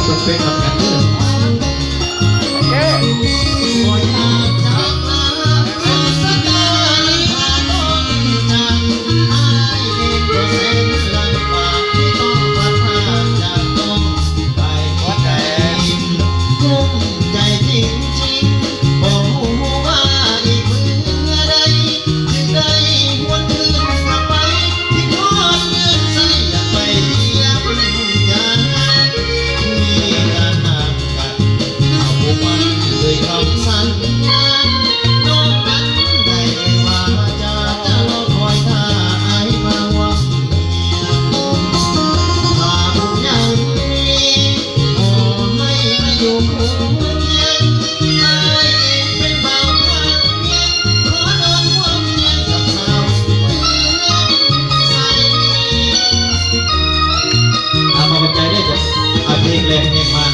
คนเป็นทำกันเด้อโอเคโอยหากจากลาสักการพาต้องจากอายเองก็แสนลำบากที่ต้องพัดพรากจากต้องไปไกลกุ้มใจจริงๆบอกว่าอีกเมื่อใดจึงได้หวนคืนกลับไปที่ทอดเงินใส่อยากไปเยี่ยมยามมีการห่างกันเอาวันเคยคำสัญญาน้องนั้นได้ว่าจะรอคอยท่าอายมาหวังหากยังมีขอให้มาอยู่คู่เคียงอายเองเป็นบ่าวข้างเคียงขอนอนห่วงเคียงกับสาวเมืองใส เอามาบรรยายได้จ้ะเอาเพลงแรงเพลงมัน